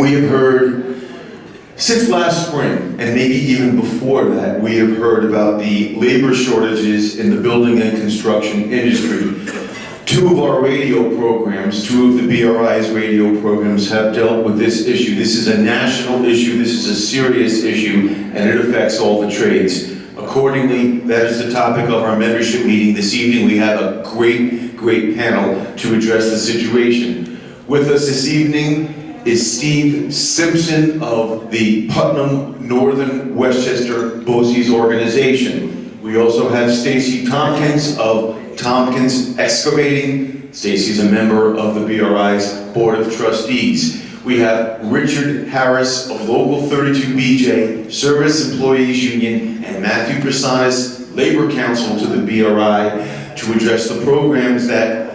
We have heard, since last spring, and maybe even before that, we have heard about the labor shortages in the building and construction industry. Two of our radio programs, two of the BRI's radio programs have dealt with this issue. This is a national issue, this is a serious issue, and it affects all the trades. Accordingly, that is the topic of our membership meeting this evening. We have a great panel to address the situation. With us this evening is Steve Simpson of the Putnam Northern Westchester BOCES organization. We also have Stacey Tompkins of Tompkins Excavating. Stacey's a member of the BRI's Board of Trustees. We have Richard Harris of Local 32BJ, Service Employees Union, and Matthew Persanis, Labor Counsel to the BRI, to address the programs that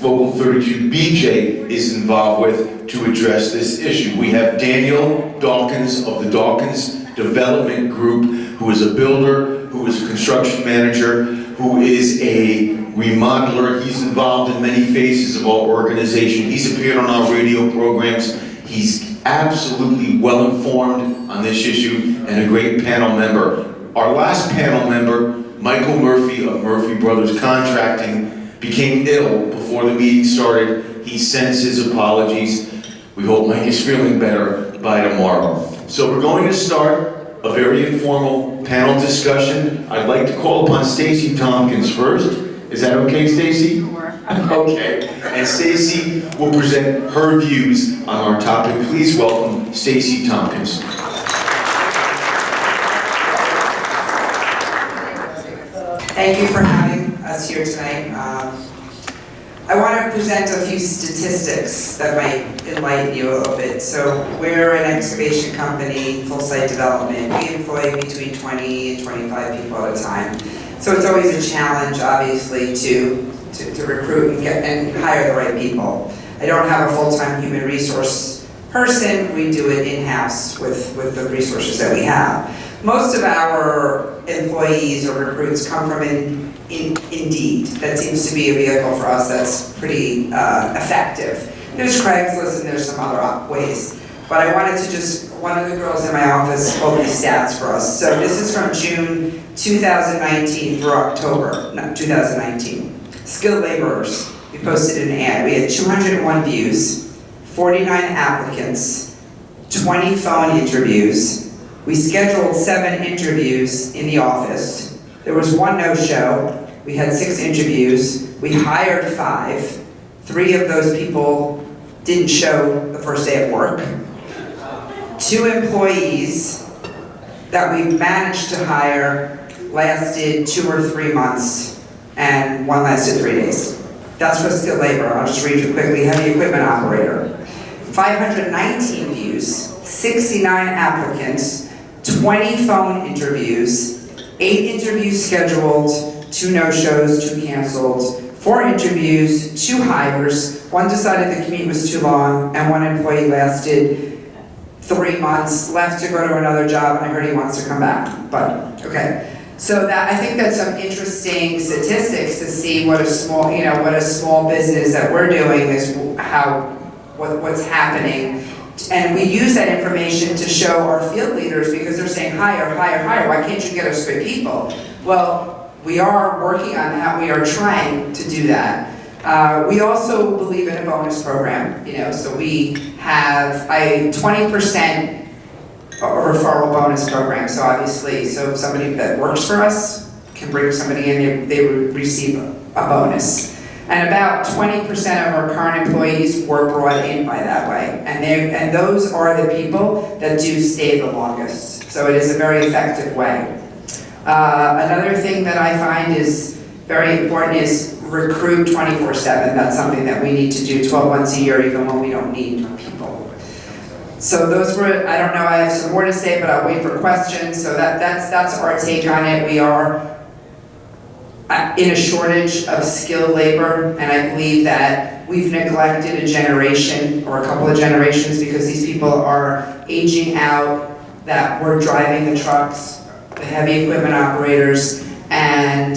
Local 32BJ is involved with to address this issue. We have Daniel Dawkins of the Dawkins Development Group, who is a builder, who is a construction manager, who is a remodeler. He's involved in many phases of our organization. He's appeared on our radio programs. He's absolutely well informed on this issue and a great panel member. Our last panel member, Michael Murphy of Murphy Brothers Contracting, became ill before the meeting started. He sends his apologies. We hope Mike is feeling better by tomorrow. So we're going to start a very informal panel discussion. I'd like to call upon Stacey Tompkins first. Is that okay, Stacey? Sure. Okay. And Stacey will present her views on our topic. Please welcome Stacey Tompkins. Thank you for having us here tonight. I want to present a few statistics that might enlighten you a little bit. So we're an excavation company, full site development. We employ between 20 and 25 people at a time. So it's always a challenge, obviously, to recruit and hire the right people. I don't have a full-time human resource person. We do it in-house with the resources that we have. Most of our employees or recruits come from Indeed. That seems to be a vehicle for us that's pretty effective. There's Craigslist and there's some other ways. But I wanted to one of the girls in my office pulled these stats for us. So this is from June 2019 through October 2019. Skilled laborers. We posted an ad. We had 201 views, 49 applicants, 20 phone interviews. We scheduled 7 interviews in the office. There was 1 no-show. We had 6 interviews. We hired 5. 3 of those people didn't show the first day of work. 2 employees that we managed to hire lasted 2 or 3 months, and 1 lasted 3 days. That's for skilled labor. I'll just read you quickly. Heavy equipment operator. 519 views, 69 applicants, 20 phone interviews, 8 interviews scheduled, 2 no-shows, 2 canceled, 4 interviews, 2 hires, 1 decided the commute was too long, and 1 employee lasted 3 months, left to go to another job, and I heard he wants to come back, but okay. So I think that's some interesting statistics to see what a small business that we're doing is, what's happening. And we use that information to show our field leaders because they're saying, hire. Why can't you get us good people? Well, we are working on that. We are trying to do that. We also believe in a bonus program, so we have a 20% referral bonus program. So obviously, so somebody that works for us can bring somebody in, they would receive a bonus. And about 20% of our current employees were brought in by that way. And those are the people that do stay the longest. So it is a very effective way. Another thing that I find is very important is recruit 24/7. That's something that we need to do 12 months a year, even when we don't need people. So those were, I don't know, I have some more to say, but I'll wait for questions. So that's our take on it. We are in a shortage of skilled labor, and I believe that we've neglected a generation or a couple of generations because these people are aging out, that we're driving the trucks, the heavy equipment operators, and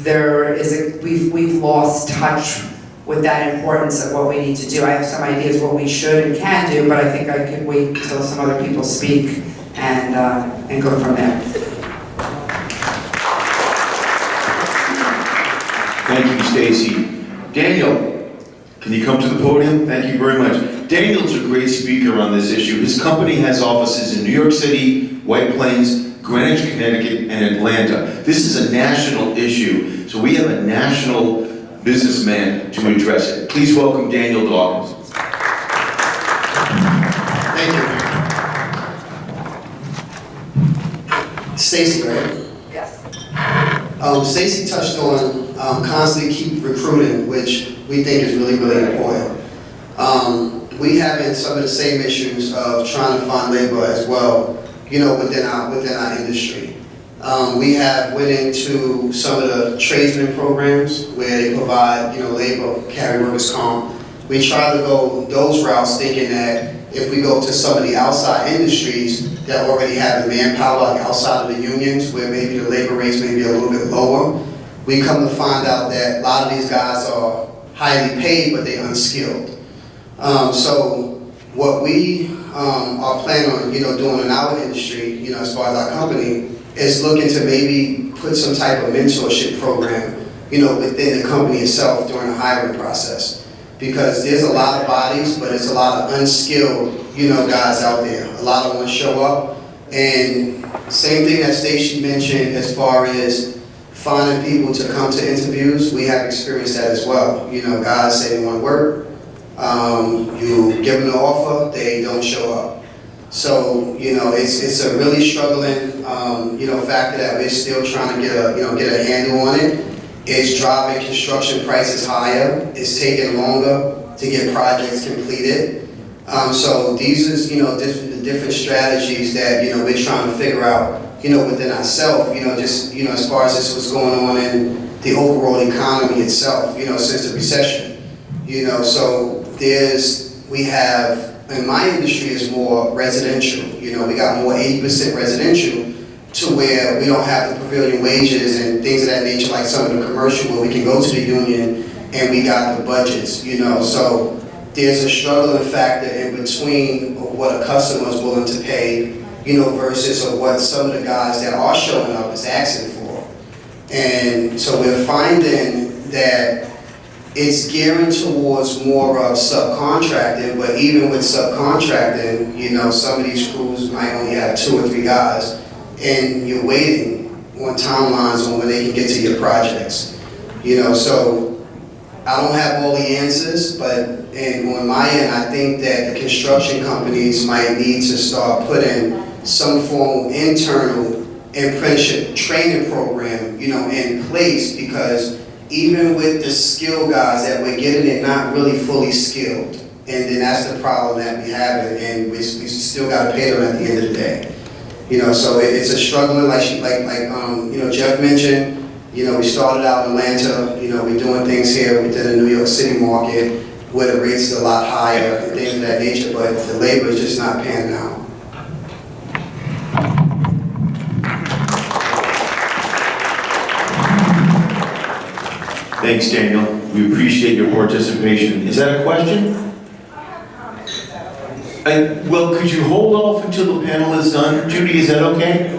we've lost touch with that importance of what we need to do. I have some ideas what we should and can do, but I think I could wait until some other people speak and go from there. Thank you, Stacey. Daniel, can you come to the podium? Thank you very much. Daniel's a great speaker on this issue. His company has offices in New York City, White Plains, Greenwich, Connecticut, and Atlanta. This is a national issue, so we have a national businessman to address it. Please welcome Daniel Dawkins. Thank you. Stacey, right? Yes. Stacey touched on constantly keep recruiting, which we think is really, really important. We having some of the same issues of trying to find labor as well, you know, within our industry. We have went into some of the tradesman programs where they provide, you know, labor, carry workers' comp. We try to go those routes thinking that if we go to some of the outside industries that already have the manpower, like outside of the unions, where maybe the labor rates may be a little bit lower, we come to find out that a lot of these guys are highly paid, but they're unskilled. So what we are planning on, you know, doing in our industry, you know, as far as our company, is looking to maybe put some type of mentorship program, you know, within the company itself during the hiring process. Because there's a lot of bodies, but it's a lot of unskilled, you know, guys out there. A lot of them show up, and same thing that Stacey mentioned as far as finding people to come to interviews, we have experienced that as well. You know, guys say they want to work, you give them the offer, they don't show up. So, you know, it's a really struggling, you know, factor that we're still trying to get a handle on it. It's driving construction prices higher. It's taking longer to get projects completed. So these is, you know, different strategies that, you know, we're trying to figure out, you know, within ourselves, you know, just, you know, as far as this what's going on in the overall economy itself, you know, since the recession. You know, so we have, in my industry is more residential. You know, we got more 80% residential to where we don't have the prevailing wages and things of that nature like some of the commercial where we can go to the union and we got the budgets, you know. So there's a struggling factor in between what a customer is willing to pay, you know, versus what some of the guys that are showing up is asking for. And so we're finding that it's gearing towards more of subcontracting, but even with subcontracting, you know, some of these crews might only have 2 or 3 guys, and you're waiting on timelines on when they can get to your projects. You know, so I don't have all the answers, but on my end, I think that the construction companies might need to start putting some form of internal apprenticeship training program, you know, in place, because even with the skilled guys that we're getting, they're not really fully skilled. And then that's the problem that we have, and we still got to pay them at the end of the day. You know, so it's a struggling, like you know, Jeff mentioned, you know, we started out in Atlanta, you know, we're doing things here within the New York City market where the rates are a lot higher and things of that nature, but the labor is just not panning out. Thanks, Daniel. We appreciate your participation. Is that a question? Well, could you hold off until the panel is done? Judy, is that okay?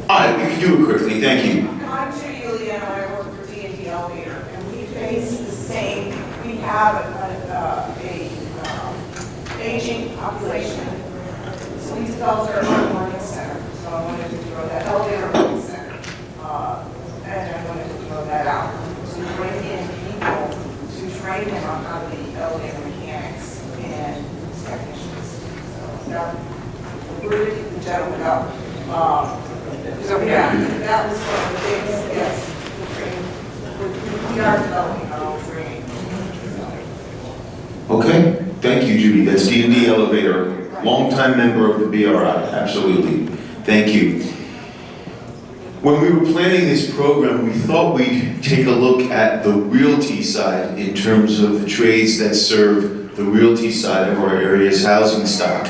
All right, we can do it quickly. Thank you. I'm Judy and I work for D&D Elevator, and we face the same. We have a aging population, so we developed our own learning center. So I wanted to throw that elevator learning center, and I wanted to throw that out to bring in people to train them on how to be elevator mechanics and technicians. So that recruited the gentleman up. So yeah, that was one of the things, yes, we are developing our own training. Okay, thank you, Judy. That's D&D Elevator, longtime member of the BRI, absolutely. Thank you. When we were planning this program, we thought we'd take a look at the realty side in terms of the trades that serve the realty side of our area's housing stock.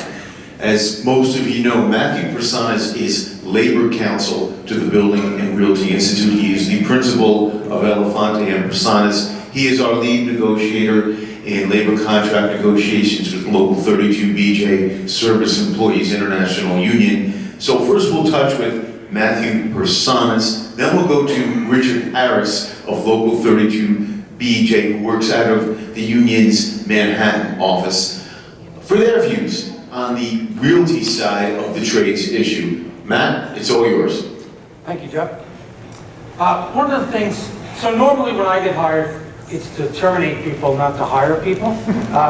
As most of you know, Matthew Persanis is Labor Counsel to the Building and Realty Institute. He is the principal of Elfante and Persanis. He is our lead negotiator in labor contract negotiations with Local 32 BJ Service Employees International Union. So first we'll touch with Matthew Persanis, then we'll go to Richard Harris of Local 32 BJ, who works out of the union's Manhattan office, for their views on the realty side of the trades issue. Matt, it's all yours. Thank you, Jeff. One of the things, so normally when I get hired, it's to terminate people, not to hire people.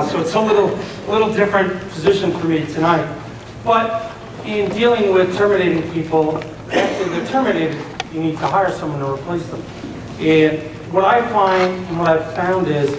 So it's a little different position for me tonight. But in dealing with terminating people, after they're terminated, you need to hire someone to replace them. And what I find and what I've found is,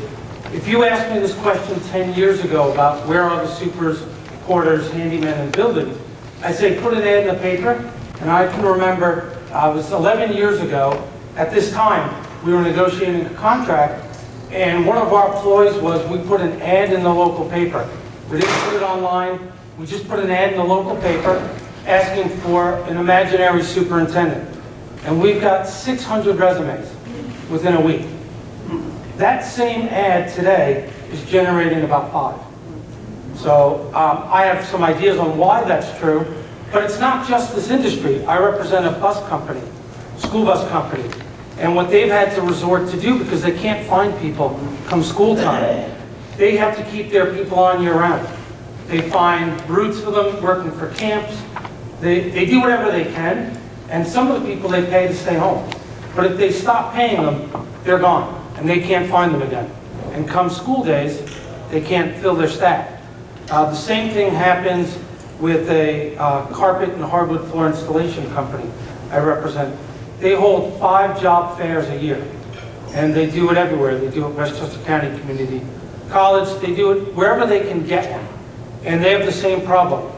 if you asked me this question 10 years ago about where are the supers, porters, handymen, and buildings, I say put an ad in the paper. And I can remember, it was 11 years ago, at this time, we were negotiating a contract, and one of our employees was, we put an ad in the local paper. We didn't put it online, we just put an ad in the local paper asking for an imaginary superintendent. And we've got 600 resumes within a week. That same ad today is generating about 5. So I have some ideas on why that's true, but it's not just this industry. I represent a bus company, school bus company, and what they've had to resort to do, because they can't find people come school time, they have to keep their people on year-round. They find routes for them, working for camps. They do whatever they can, and some of the people they pay to stay home. But if they stop paying them, they're gone, and they can't find them again. And come school days, they can't fill their staff. The same thing happens with a carpet and hardwood floor installation company I represent. They hold 5 job fairs a year, and they do it everywhere. They do it at Westchester County Community College. They do it wherever they can get one. And they have the same problem.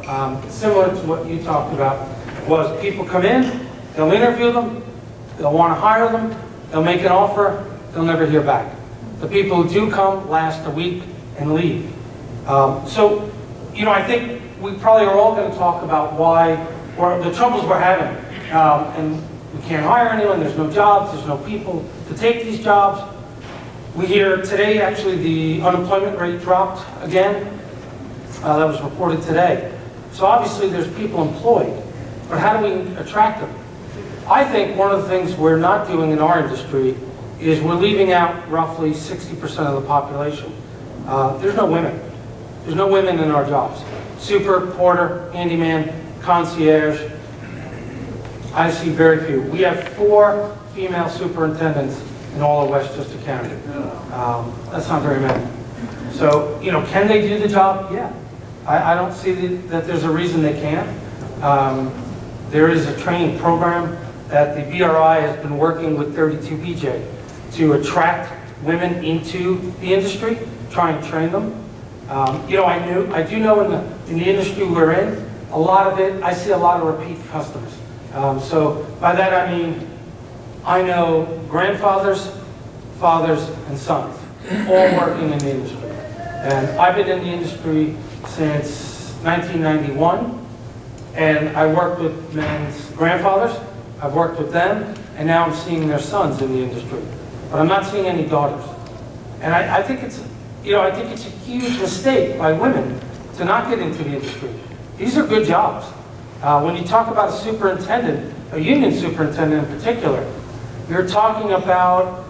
Similar to what you talked about, was people come in, they'll interview them, they'll want to hire them, they'll make an offer, they'll never hear back. The people who do come last a week and leave. So, I think we probably are all going to talk about why, or the troubles we're having. And we can't hire anyone, there's no jobs, there's no people to take these jobs. We hear today, actually, the unemployment rate dropped again. That was reported today. So obviously there's people employed, but how do we attract them? I think one of the things we're not doing in our industry is we're leaving out roughly 60% of the population. There's no women. There's no women in our jobs. Super, porter, handyman, concierge. I see very few. We have 4 female superintendents in all of Westchester County. That's not very many. So, can they do the job? Yeah. I don't see that there's a reason they can't. There is a training program that the BRI has been working with 32BJ to attract women into the industry, try and train them. I do know in the industry we're in, a lot of it, I see a lot of repeat customers. So by that I mean, I know grandfathers, fathers, and sons, all working in the industry. And I've been in the industry since 1991, and I worked with men's grandfathers, I've worked with them, and now I'm seeing their sons in the industry. But I'm not seeing any daughters. And I think it's a huge mistake by women to not get into the industry. These are good jobs. When you talk about a superintendent, a union superintendent in particular, you're talking about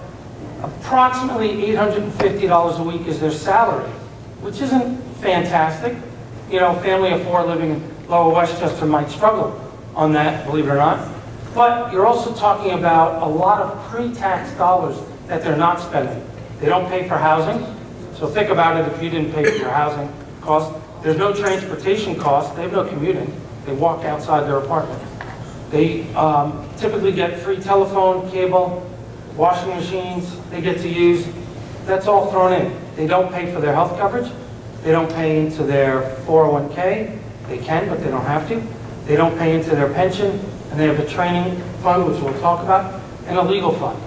approximately $850 a week is their salary, which isn't fantastic. Family of 4 living in Lower Westchester might struggle on that, believe it or not. But you're also talking about a lot of pre-tax dollars that they're not spending. They don't pay for housing. So think about it, if you didn't pay for your housing cost. There's no transportation cost. They have no commuting. They walk outside their apartment. They typically get free telephone, cable, washing machines they get to use. That's all thrown in. They don't pay for their health coverage. They don't pay into their 401k. They can, but they don't have to. They don't pay into their pension. And they have a training fund, which we'll talk about, and a legal fund.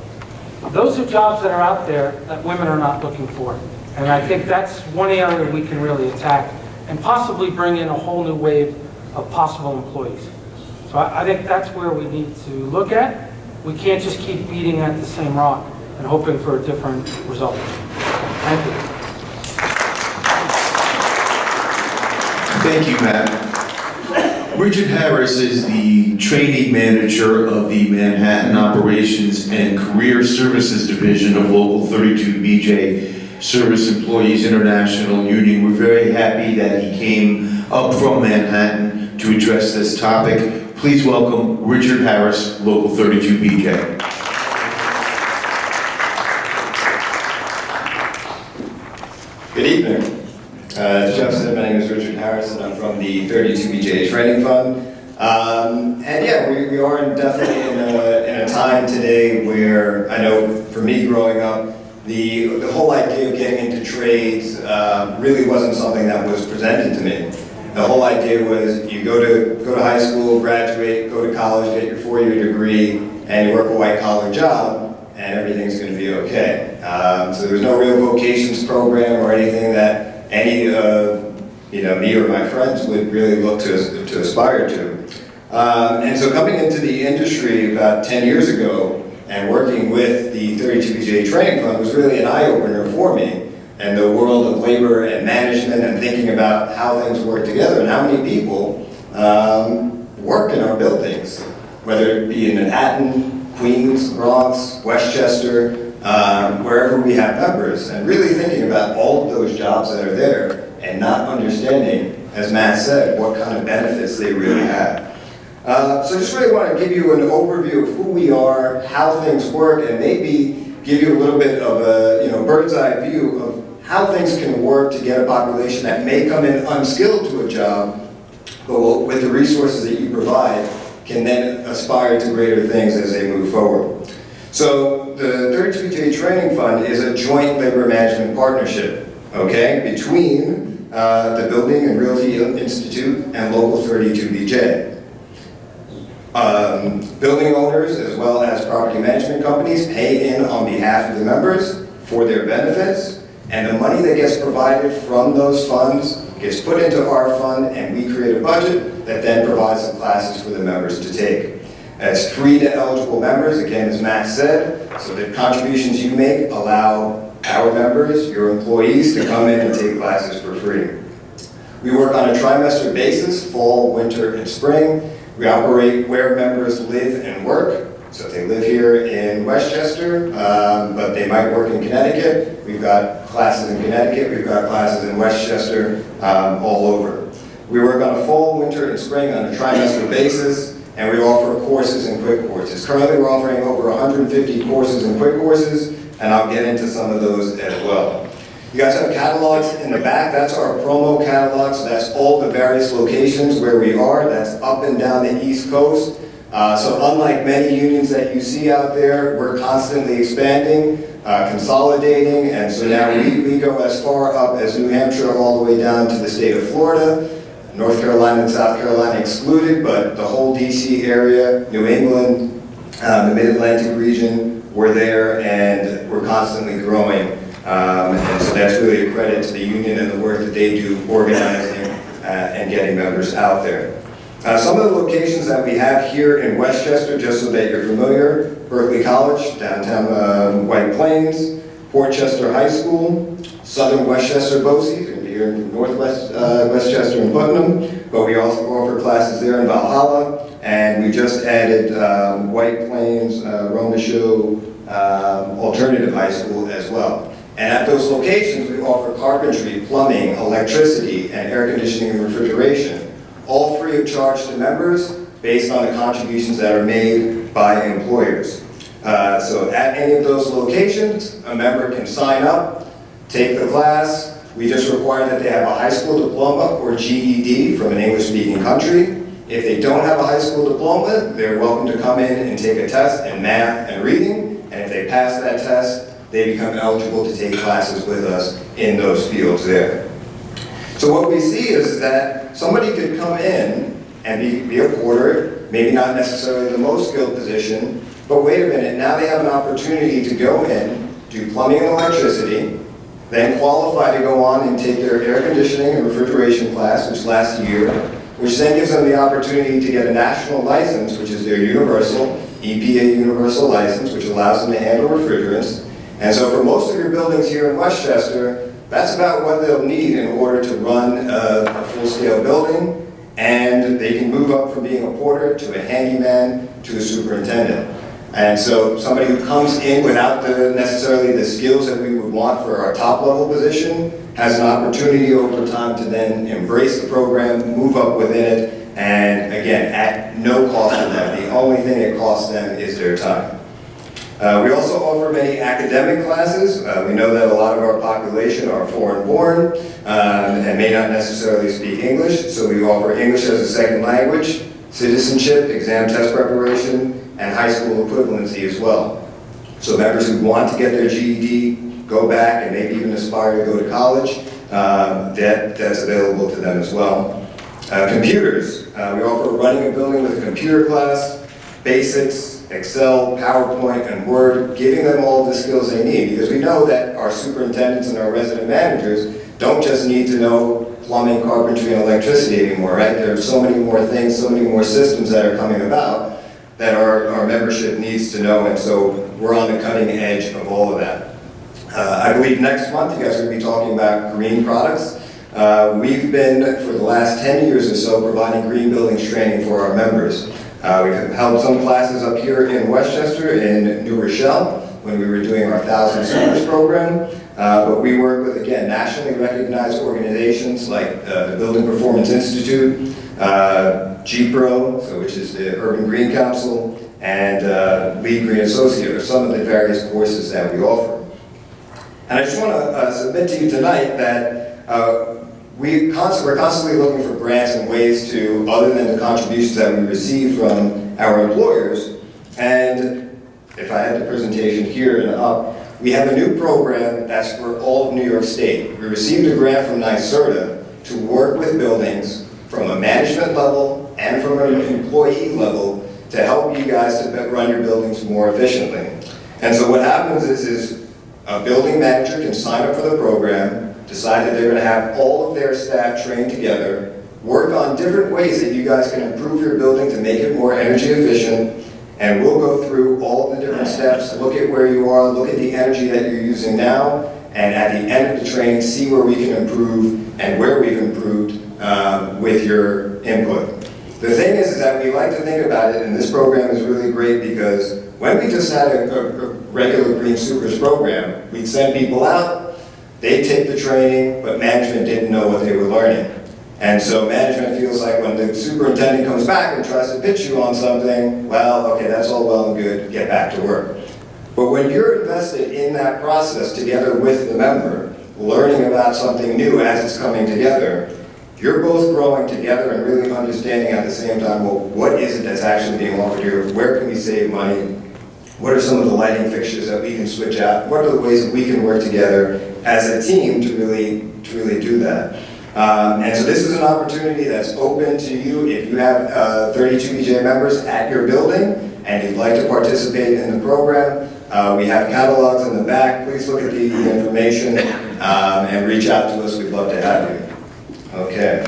Those are jobs that are out there that women are not looking for. And I think that's one area we can really attack and possibly bring in a whole new wave of possible employees. So I think that's where we need to look at. We can't just keep beating at the same rock and hoping for a different result. Thank you. Thank you, Matt. Richard Harris is the trainee manager of the Manhattan Operations and Career Services Division of Local 32BJ Service Employees International Union. We're very happy that he came up from Manhattan to address this topic. Please welcome Richard Harris, Local 32BJ. Good evening. As Jeff said, my name is Richard Harris, and I'm from the 32BJ Training Fund. And yeah, we are definitely in a time today where I know for me growing up, the whole idea of getting into trades really wasn't something that was presented to me. The whole idea was you go to high school, graduate, go to college, get your 4-year degree, and you work a white-collar job, and everything's going to be okay. So there was no real vocations program or anything that any of me or my friends would really look to aspire to. And so coming into the industry about 10 years ago and working with the 32BJ Training Fund was really an eye-opener for me. And the world of labor and management and thinking about how things work together and how many people work in our buildings, whether it be in Manhattan, Queens, Bronx, Westchester, wherever we have members, and really thinking about all of those jobs that are there and not understanding, as Matt said, what kind of benefits they really have. So just really want to give you an overview of who we are, how things work, and maybe give you a little bit of a bird's eye view of how things can work to get a population that may come in unskilled to a job, but with the resources that you provide, can then aspire to greater things as they move forward. So the 32BJ Training Fund is a joint labor management partnership, okay, between the Building Realty Institute and Local 32BJ. Building owners as well as property management companies pay in on behalf of the members for their benefits, and the money that gets provided from those funds gets put into our fund, and we create a budget that then provides the classes for the members to take. It's free to eligible members, again, as Matt said, so the contributions you make allow our members, your employees, to come in and take classes for free. We work on a trimester basis, fall, winter, and spring. We operate where members live and work. So if they live here in Westchester, but they might work in Connecticut, we've got classes in Connecticut, we've got classes in Westchester, all over. We work on a fall, winter, and spring on a trimester basis, and we offer courses and quick courses. Currently, we're offering over 150 courses and quick courses, and I'll get into some of those as well. You guys have catalogs in the back. That's our promo catalog, so that's all the various locations where we are. That's up and down the East Coast. So unlike many unions that you see out there, we're constantly expanding, consolidating, and so now we go as far up as New Hampshire all the way down to the state of Florida, North Carolina and South Carolina excluded, but the whole DC area, New England, the Mid-Atlantic region, we're there and we're constantly growing. And so that's really a credit to the union and the work that they do organizing and getting members out there. Some of the locations that we have here in Westchester, just so that you're familiar: Berkeley College, downtown White Plains, Portchester High School, Southern Westchester BOCES, you're going to be hearing from Northwest Westchester and Putnam, but we also offer classes there in Valhalla, and we just added White Plains, Romisho Alternative High School as well. And at those locations, we offer carpentry, plumbing, electricity, and air conditioning and refrigeration, all free of charge to members based on the contributions that are made by employers. So at any of those locations, a member can sign up, take the class. We just require that they have a high school diploma or GED from an English-speaking country. If they don't have a high school diploma, they're welcome to come in and take a test in math and reading, and if they pass that test, they become eligible to take classes with us in those fields there. So what we see is that somebody could come in and be a porter, maybe not necessarily the most skilled position, but wait a minute, now they have an opportunity to go in, do plumbing and electricity, then qualify to go on and take their air conditioning and refrigeration class, which lasts a year, which then gives them the opportunity to get a national license, which is their universal, EPA universal license, which allows them to handle refrigerants. And so for most of your buildings here in Westchester, that's about what they'll need in order to run a full-scale building, and they can move up from being a porter to a handyman to a superintendent. And so somebody who comes in without necessarily the skills that we would want for our top-level position has an opportunity over time to then embrace the program, move up within it, and again, at no cost to them. The only thing it costs them is their time. We also offer many academic classes. We know that a lot of our population are foreign-born and may not necessarily speak English, so we offer English as a second language, citizenship, exam test preparation, and high school equivalency as well. So members who want to get their GED, go back, and maybe even aspire to go to college, that's available to them as well. Computers. We offer running a building with a computer class, basics, Excel, PowerPoint, and Word, giving them all the skills they need, because we know that our superintendents and our resident managers don't just need to know plumbing, carpentry, and electricity anymore, right? There are so many more things, so many more systems that are coming about that our membership needs to know, and so we're on the cutting edge of all of that. I believe next month you guys are going to be talking about green products. We've been, for the last 10 years or so, providing green buildings training for our members. We've held some classes up here in Westchester, in New Rochelle, when we were doing our 1,000 Students program. But we work with, again, nationally recognized organizations like the Building Performance Institute, GPRO, which is the Urban Green Council, and Lead Green Associate are some of the various courses that we offer. And I just want to submit to you tonight that we're constantly looking for grants and ways to, other than the contributions that we receive from our employers. And if I had the presentation here and up, we have a new program that's for all of New York State. We received a grant from NYSERDA to work with buildings from a management level and from an employee level to help you guys to run your buildings more efficiently. And so what happens is a building manager can sign up for the program, decide that they're going to have all of their staff trained together, work on different ways that you guys can improve your building to make it more energy efficient, and we'll go through all of the different steps, look at where you are, look at the energy that you're using now, and at the end of the training, see where we can improve and where we've improved with your input. The thing is that we like to think about it, and this program is really great because when we just had a regular Green Supers program, we'd send people out, they'd take the training, but management didn't know what they were learning. And so management feels like when the superintendent comes back and tries to pitch you on something, well, okay, that's all well and good, get back to work. But when you're invested in that process together with the member, learning about something new as it's coming together, you're both growing together and really understanding at the same time, well, what is it that's actually being offered here? Where can we save money? What are some of the lighting fixtures that we can switch out? What are the ways that we can work together as a team to really do that? And so this is an opportunity that's open to you if you have 32 BJ members at your building and you'd like to participate in the program. We have catalogs in the back. Please look at the information and reach out to us. We'd love to have you. Okay.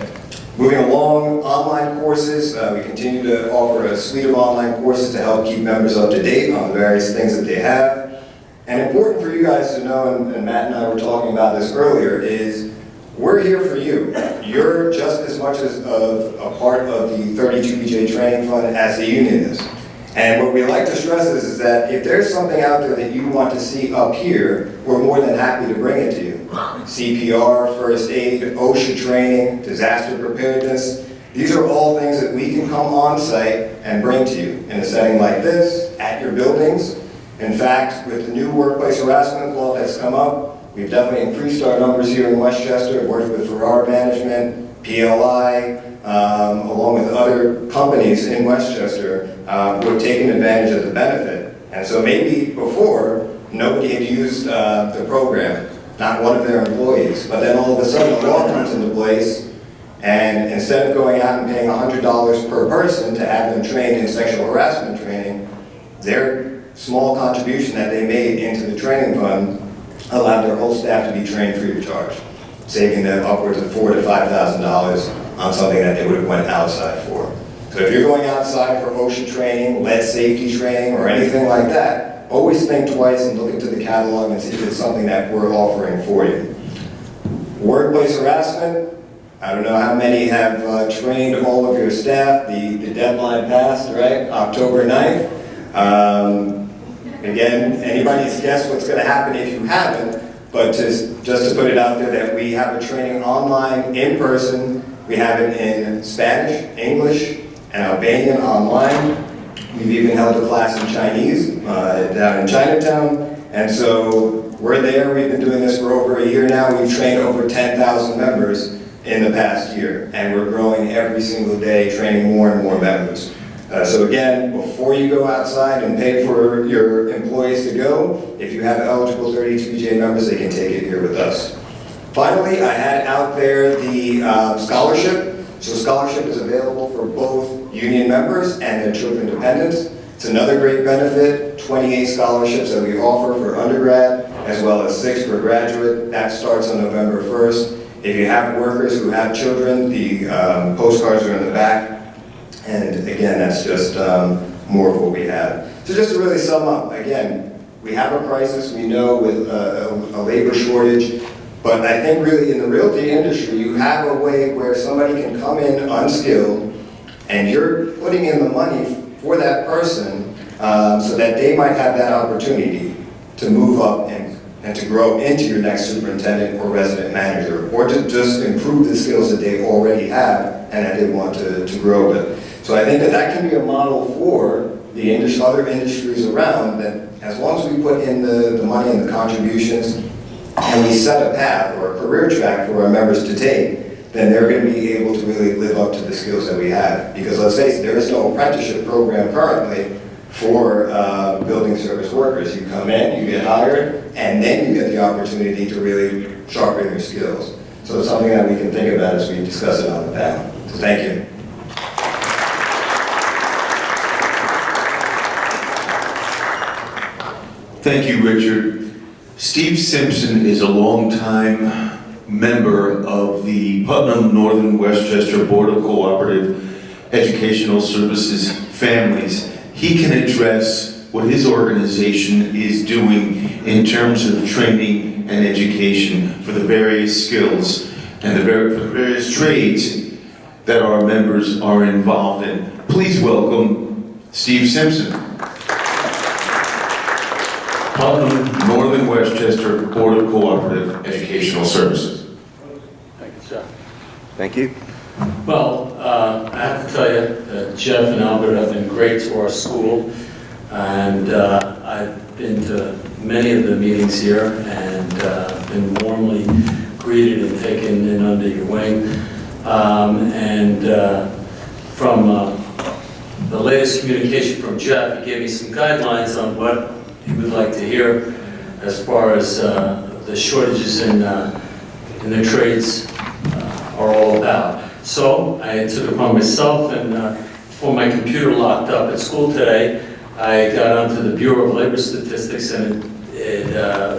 Moving along, online courses. We continue to offer a suite of online courses to help keep members up to date on the various things that they have. And important for you guys to know, and Matt and I were talking about this earlier, is we're here for you. You're just as much as a part of the 32 BJ Training Fund as the union is. And what we like to stress is that if there's something out there that you want to see up here, we're more than happy to bring it to you. CPR, first aid, OSHA training, disaster preparedness. These are all things that we can come on site and bring to you in a setting like this, at your buildings. In fact, with the new workplace harassment law that's come up, we've definitely increased our numbers here in Westchester, worked with Farrar Management, PLI, along with other companies in Westchester who have taken advantage of the benefit. And so maybe before, nobody had used the program, not one of their employees, but then all of a sudden the law comes into place, and instead of going out and paying $100 per person to have them trained in sexual harassment training, their small contribution that they made into the training fund allowed their whole staff to be trained free of charge, saving them upwards of $4,000 to $5,000 on something that they would have went outside for. So if you're going outside for OSHA training, lead safety training, or anything like that, always think twice and look into the catalog and see if it's something that we're offering for you. Workplace harassment, I don't know how many have trained all of your staff. The deadline passed, right? October 9th. Again, anybody's guess what's going to happen if you haven't, but just to put it out there that we have a training online, in person. We have it in Spanish, English, and Albanian online. We've even held a class in Chinese down in Chinatown. And so we're there. We've been doing this for over a year now. We've trained over 10,000 members in the past year, and we're growing every single day, training more and more members. So again, before you go outside and pay for your employees to go, if you have eligible 32J members, they can take it here with us. Finally, I had out there the scholarship. So scholarship is available for both union members and their children dependents. It's another great benefit, 28 scholarships that we offer for undergrad, as well as 6 for graduate. That starts on November 1st. If you have workers who have children, the postcards are in the back. And again, that's just more of what we have. So just to really sum up, again, we have a crisis, we know, with a labor shortage, but I think really in the realty industry, you have a way where somebody can come in unskilled, and you're putting in the money for that person so that they might have that opportunity to move up and to grow into your next superintendent or resident manager, or to just improve the skills that they already have and that they want to grow with. So I think that can be a model for the other industries around, that as long as we put in the money and the contributions, and we set a path or a career track for our members to take, then they're going to be able to really live up to the skills that we have. Because let's face it, there is no apprenticeship program currently for building service workers. You come in, you get hired, and then you get the opportunity to really sharpen your skills. So it's something that we can think about as we discuss it on the panel. So thank you. Thank you, Richard. Steve Simpson is a longtime member of the Putnam Northern Westchester Board of Cooperative Educational Services Families. He can address what his organization is doing in terms of training and education for the various skills and the various trades that our members are involved in. Please welcome Steve Simpson. Putnam Northern Westchester Board of Cooperative Educational Services. Thank you, Jeff. Thank you. Well, I have to tell you that Jeff and Albert have been great to our school, and I've been to many of the meetings here and been warmly greeted and taken in under your wing. From the latest communication from Jeff, he gave me some guidelines on what he would like to hear as far as the shortages in the trades are all about. So I took it upon myself, and before my computer locked up at school today, I got onto the Bureau of Labor Statistics, and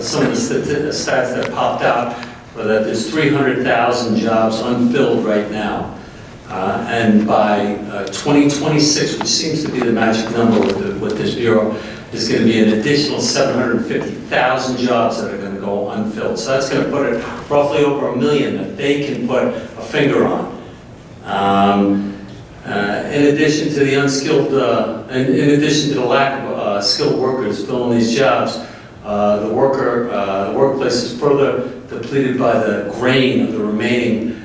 some of the stats that popped out were that there's 300,000 jobs unfilled right now. And by 2026, which seems to be the magic number with this Bureau, there's going to be an additional 750,000 jobs that are going to go unfilled. So that's going to put it roughly over 1 million that they can put a finger on. In addition to the unskilled, in addition to the lack of skilled workers filling these jobs, the workplace is further depleted by the grain of the remaining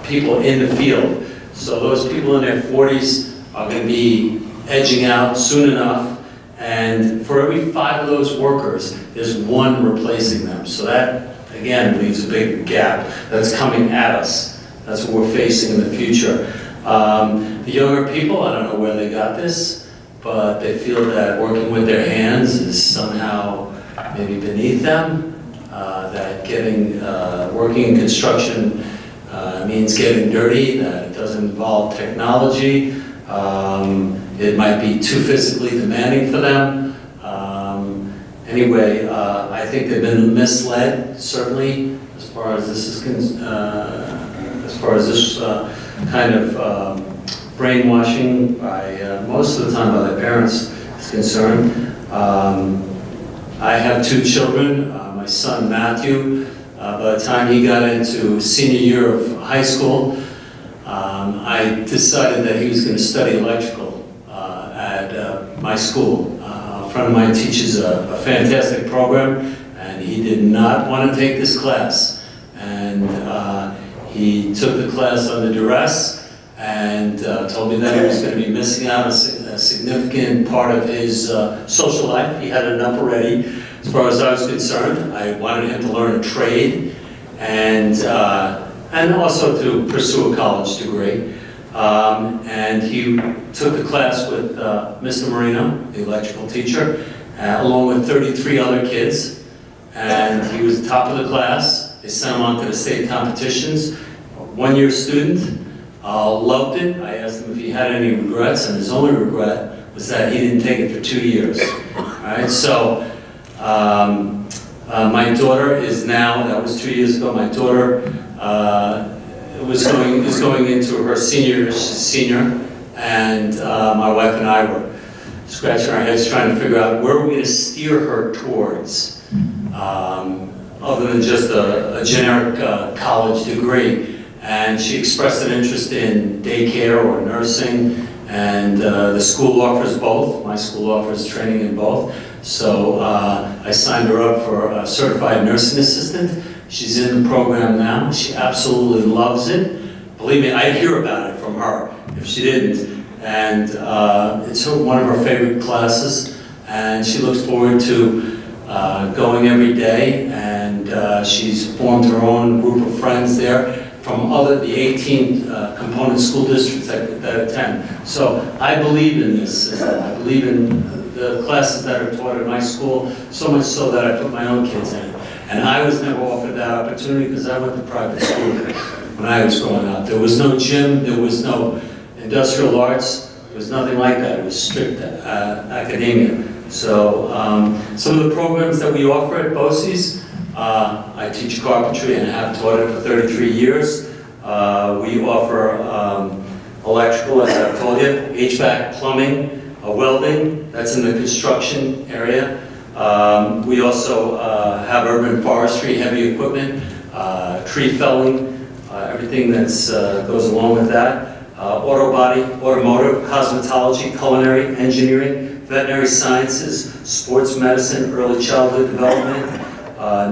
people in the field. So those people in their 40s are going to be edging out soon enough. And for every 5 of those workers, there's 1 replacing them. So that, again, leaves a big gap that's coming at us. That's what we're facing in the future. The younger people, I don't know where they got this, but they feel that working with their hands is somehow maybe beneath them, that working in construction means getting dirty, that it doesn't involve technology. It might be too physically demanding for them. Anyway, I think they've been misled, certainly, as far as this is far as this kind of brainwashing by most of the time by their parents is concerned. I have 2 children. My son Matthew, by the time he got into senior year of high school, I decided that he was going to study electrical at my school. A friend of mine teaches a fantastic program, and he did not want to take this class. And he took the class under duress and told me that he was going to be missing out on a significant part of his social life. He had enough already. As far as I was concerned, I wanted him to learn a trade and also to pursue a college degree. And he took the class with Mr. Marino, the electrical teacher, along with 33 other kids. And he was top of the class. They sent him on to the state competitions. 1-year student, loved it. I asked him if he had any regrets, and his only regret was that he didn't take it for 2 years. All right, so my daughter is now, that was 2 years ago, my daughter is going into her senior, and my wife and I were scratching our heads trying to figure out where we're going to steer her towards, other than just a generic college degree. And she expressed an interest in daycare or nursing, and the school offers both. My school offers training in both. So I signed her up for a certified nursing assistant. She's in the program now. She absolutely loves it. Believe me, I'd hear about it from her if she didn't. And it's one of her favorite classes, and she looks forward to going every day. And she's formed her own group of friends there from the 18 component school districts that attend. So I believe in this system. I believe in the classes that are taught at my school, so much so that I put my own kids in it. And I was never offered that opportunity because I went to private school when I was growing up. There was no gym, there was no industrial arts, there was nothing like that. It was strict academia. So some of the programs that we offer at BOCES, I teach carpentry and have taught it for 33 years. We offer electrical, as I've told you, HVAC, plumbing, welding, that's in the construction area. We also have urban forestry, heavy equipment, tree felling, everything that goes along with that. Auto body, automotive, cosmetology, culinary, engineering, veterinary sciences, sports medicine, early childhood development,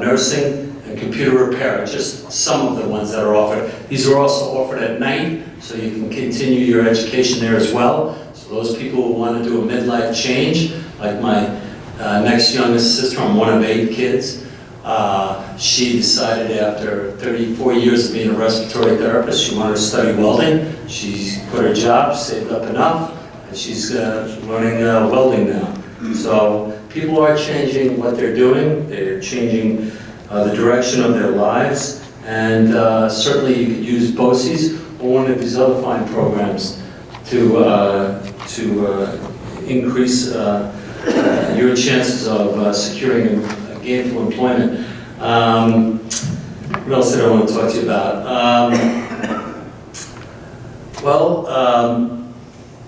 nursing, and computer repair, just some of the ones that are offered. These are also offered at night, so you can continue your education there as well. So those people who want to do a midlife change, like my next youngest sister, I'm one of 8 kids. She decided after 34 years of being a respiratory therapist, she wanted to study welding. She quit her job, saved up enough, and she's learning welding now. So people are changing what they're doing. They're changing the direction of their lives. And certainly you could use BOCES or one of these other fine programs to increase your chances of securing a gainful employment. What else did I want to talk to you about?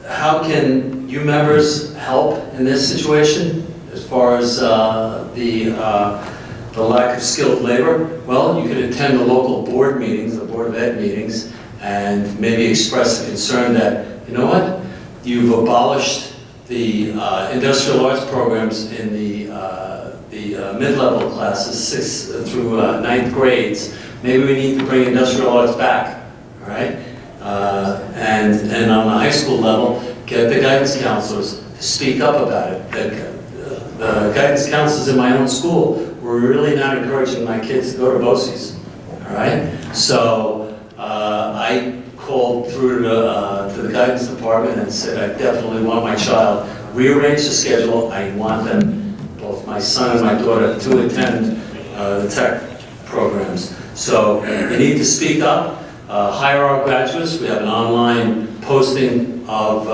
How can you members help in this situation as far as the lack of skilled labor? Well, you could attend the local board meetings, the Board of Ed meetings, and maybe express a concern that, you know what, you've abolished the industrial arts programs in the mid-level classes, 6th through 9th grades. Maybe we need to bring industrial arts back, all right? And on the high school level, get the guidance counselors to speak up about it. The guidance counselors in my own school were really not encouraging my kids to go to BOCES, all right? So I called through to the guidance department and said, I definitely want my child, rearrange the schedule. I want them, both my son and my daughter, to attend the tech programs. So you need to speak up, hire our graduates. We have an online posting of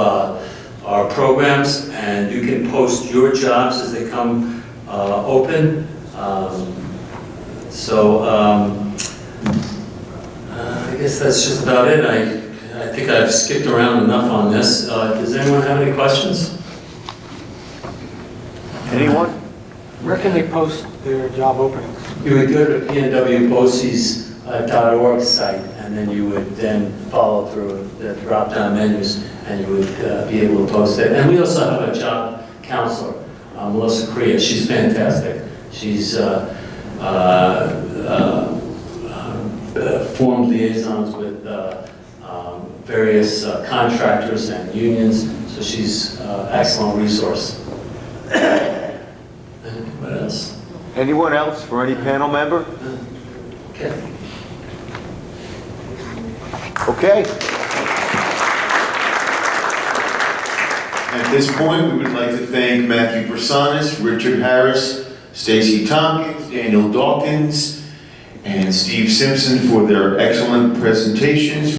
our programs, and you can post your jobs as they come open. I guess that's just about it. I think I've skipped around enough on this. Does anyone have any questions? Anyone? Where can they post their job openings? You would go to pnwboces.org site, and then you would then follow through the drop-down menus, and you would be able to post it. And we also have a job counselor, Melissa Korea. She's fantastic. She's formed liaisons with various contractors and unions, so she's an excellent resource. What else? Anyone else for any panel member? Okay. Okay. At this point, we would like to thank Matthew Persanis, Richard Harris, Stacey Tompkins, Daniel Dawkins, and Steve Simpson for their excellent presentations.